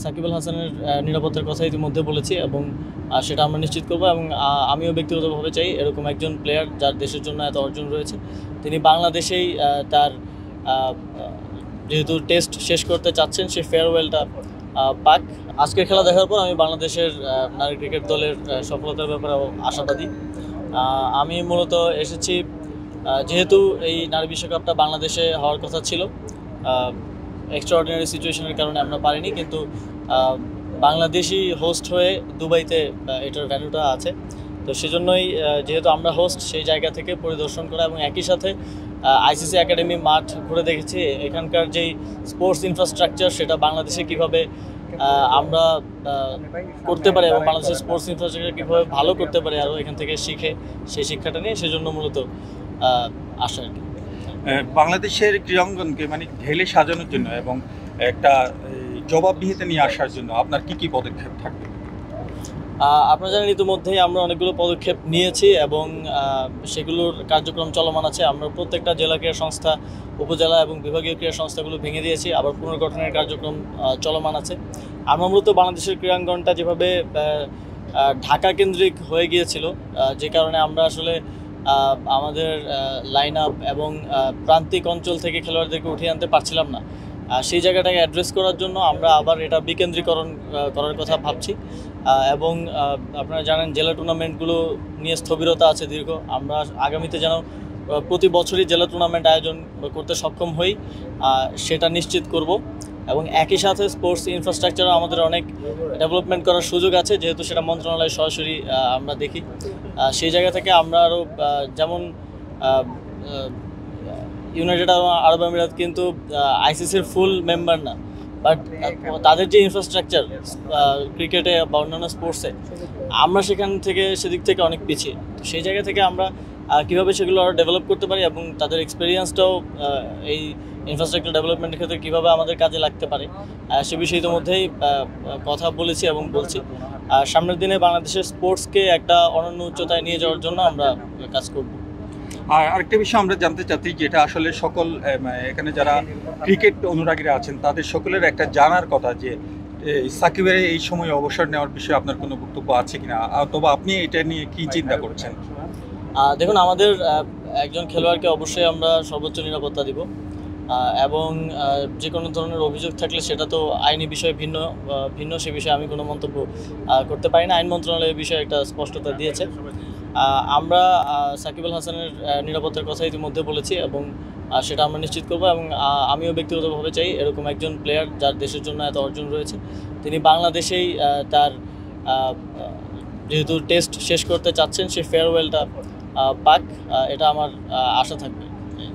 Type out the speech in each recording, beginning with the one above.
সাকিব আল হাসানের নিরাপত্তার কথা ইতিমধ্যে বলেছি এবং সেটা আমরা নিশ্চিত করব এবং আমিও ব্যক্তিগতভাবে চাই এরকম একজন প্লেয়ার যার দেশের জন্য এত অর্জন রয়েছে তিনি বাংলাদেশেই তার যেহেতু টেস্ট শেষ করতে চাচ্ছেন সেই ফেয়ারওয়েলটা পাক। আজকের খেলা দেখার পর আমি বাংলাদেশের নারী ক্রিকেট দলের সফলতার ব্যাপারে আশাবাদী। আমি মূলত এসেছি যেহেতু এই নারী বিশ্বকাপটা বাংলাদেশে হওয়ার কথা ছিল, এক্সট্রাঅর্ডিনারি সিচুয়েশনের কারণে আমরা পারিনি, কিন্তু বাংলাদেশি হোস্ট হয়ে দুবাইতে এটার ভ্যালুটা আছে। তো সেজন্যই যেহেতু আমরা হোস্ট, সেই জায়গা থেকে পরিদর্শন করা এবং একই সাথে আইসিসি একাডেমি মাঠ ঘুরে দেখেছি এখানকার যেই স্পোর্টস ইনফ্রাস্ট্রাকচার সেটা বাংলাদেশে কীভাবে আমরা করতে পারি এবং বাংলাদেশের স্পোর্টস ইনফ্রাস্ট্রাকচার কীভাবে ভালো করতে পারি আরও এখান থেকে শিখে সেই শিক্ষাটা নিয়ে সেজন্য মূলত আসা আর কি। বাংলাদেশের ক্রীড়াঙ্গনকে মানে ঢেলে সাজানোর জন্য এবং একটা জবাবদিহিতা নিয়ে আসার জন্য আপনার কি পদক্ষেপ থাকবে? আপনারা জানেন ইতিমধ্যেই আমরা অনেকগুলো পদক্ষেপ নিয়েছি এবং সেগুলোর কার্যক্রম চলমান আছে। আমরা প্রত্যেকটা জেলা ক্রীড়া সংস্থা, উপজেলা এবং বিভাগীয় ক্রীড়া সংস্থাগুলো ভেঙে দিয়েছি, আবার পুনর্গঠনের কার্যক্রম চলমান আছে। আমরা মূলত বাংলাদেশের ক্রীড়াঙ্গনটা যেভাবে ঢাকা কেন্দ্রিক হয়ে গিয়েছিল, যে কারণে আমরা আসলে আমাদের লাইন আপ এবং প্রান্তিক অঞ্চল থেকে খেলোয়াড়দেরকে উঠিয়ে আনতে পারছিলাম না, সেই জায়গাটাকে অ্যাড্রেস করার জন্য আমরা আবার এটা বিকেন্দ্রীকরণ করার কথা ভাবছি। এবং আপনারা জানেন জেলা টুর্নামেন্টগুলো নিয়ে স্থবিরতা আছে দীর্ঘ। আমরা আগামীতে যেন প্রতি বছরই জেলা টুর্নামেন্ট আয়োজন করতে সক্ষম হই সেটা নিশ্চিত করব এবং একই সাথে স্পোর্টস ইনফ্রাস্ট্রাকচারও আমাদের অনেক ডেভেলপমেন্ট করার সুযোগ আছে, যেহেতু সেটা মন্ত্রণালয় সরাসরি আমরা দেখি। সেই জায়গা থেকে আমরা আরও যেমন ইউনাইটেড আরব আমিরাত কিন্তু আইসিসির ফুল মেম্বার না, বাট তাদের যে ইনফ্রাস্ট্রাকচার ক্রিকেটে বা অন্যান্য স্পোর্টসে আমরা সেদিক থেকে অনেক পিছিয়ে। তো সেই জায়গা থেকে আমরা কীভাবে সেগুলো আরও ডেভেলপ করতে পারি এবং তাদের এক্সপিরিয়েন্সটাও এই ইনফ্রাস্ট্রাকচার ডেভেলপমেন্টের ক্ষেত্রে কীভাবে আমাদের কাজে লাগতে পারে সে বিষয়ে ইতিমধ্যেই কথা বলেছি এবং বলছি। সামনের দিনে বাংলাদেশের স্পোর্টসকে একটা অনন্য উচ্চতায় নিয়ে যাওয়ার জন্য আমরা কাজ করব। আর আরেকটা বিষয় আমরা জানতে চাচ্ছি, যেটা আসলে সকল এখানে যারা ক্রিকেট অনুরাগীরা আছেন তাদের সকলের একটা জানার কথা, যে সাকিবের এই সময় অবসর নেওয়ার বিষয়ে আপনার কোনো বক্তব্য আছে কিনা, অথবা আপনি এটা নিয়ে কি চিন্তা করছেন? দেখুন, আমাদের একজন খেলোয়াড়কে অবশ্যই আমরা সর্বোচ্চ নিরাপত্তা দিব এবং যে কোনো ধরনের অভিযোগ থাকলে সেটা তো আইনি বিষয়ে ভিন্ন সে বিষয়ে আমি কোনো মন্তব্য করতে পারি না। আইন মন্ত্রণালয় এই বিষয়ে একটা স্পষ্টতা দিয়েছে। আমরা সাকিব আল হাসানের নিরাপত্তার কথা ইতিমধ্যে বলেছি এবং সেটা আমরা নিশ্চিত করব এবং আমিও ব্যক্তিগতভাবে চাই এরকম একজন প্লেয়ার যার দেশের জন্য এত অর্জন রয়েছে তিনি বাংলাদেশেই তার যেহেতু টেস্ট শেষ করতে চাচ্ছেন সেই ফেয়ারওয়েলটা পাক, এটা আমার আশা থাকবে।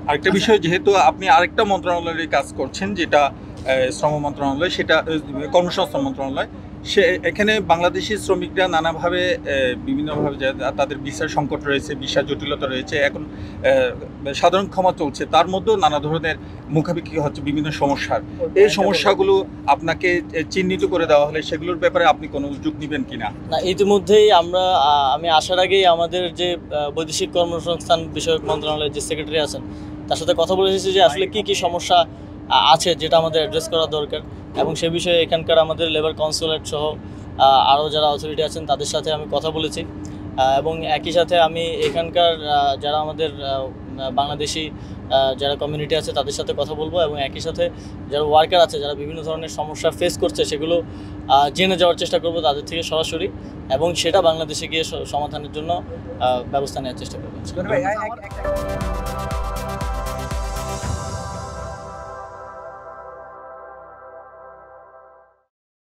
আরেকটা বিষয়, যেহেতু আপনি আরেকটা মন্ত্রণালয়ের কাজ করছেন যেটা শ্রম মন্ত্রণালয়, সেটা কর্মসংস্থান মন্ত্রণালয়, এখানে বাংলাদেশি শ্রমিকরা নানাভাবে বিভিন্নভাবে তাদের ভিসার সংকট রয়েছে, ভিসা জটিলতা রয়েছে, এখন সাধারণ ক্ষমা চলছে, তার মধ্যেও নানা ধরনের মুখাপেক্ষি হচ্ছে বিভিন্ন সমস্যার। এই সমস্যাগুলো আপনাকে চিহ্নিত করে দেওয়া হলে সেগুলোর ব্যাপারে আপনি কোনো উদ্যোগ নেবেন কিনা? না, ইতিমধ্যেই আমি আসার আগেই আমাদের যে বৈদেশিক কর্মসংস্থান বিষয়ক মন্ত্রণালয়ের যে সেক্রেটারি আছেন তার সাথে কথা বলে এসেছি যে আসলে কি সমস্যা আছে যেটা আমাদের অ্যাড্রেস করা দরকার এবং সে বিষয়ে এখানকার আমাদের লেবার কনসুলেট সহ আরও যারা অথরিটি আছেন তাদের সাথে আমি কথা বলেছি এবং একই সাথে আমি এখানকার যারা আমাদের বাংলাদেশি যারা কমিউনিটি আছে তাদের সাথে কথা বলবো এবং একই সাথে যারা ওয়ার্কার আছে যারা বিভিন্ন ধরনের সমস্যা ফেস করছে সেগুলো জেনে যাওয়ার চেষ্টা করব তাদের থেকে সরাসরি এবং সেটা বাংলাদেশে গিয়ে সমাধানের জন্য ব্যবস্থা নেওয়ার চেষ্টা করবো।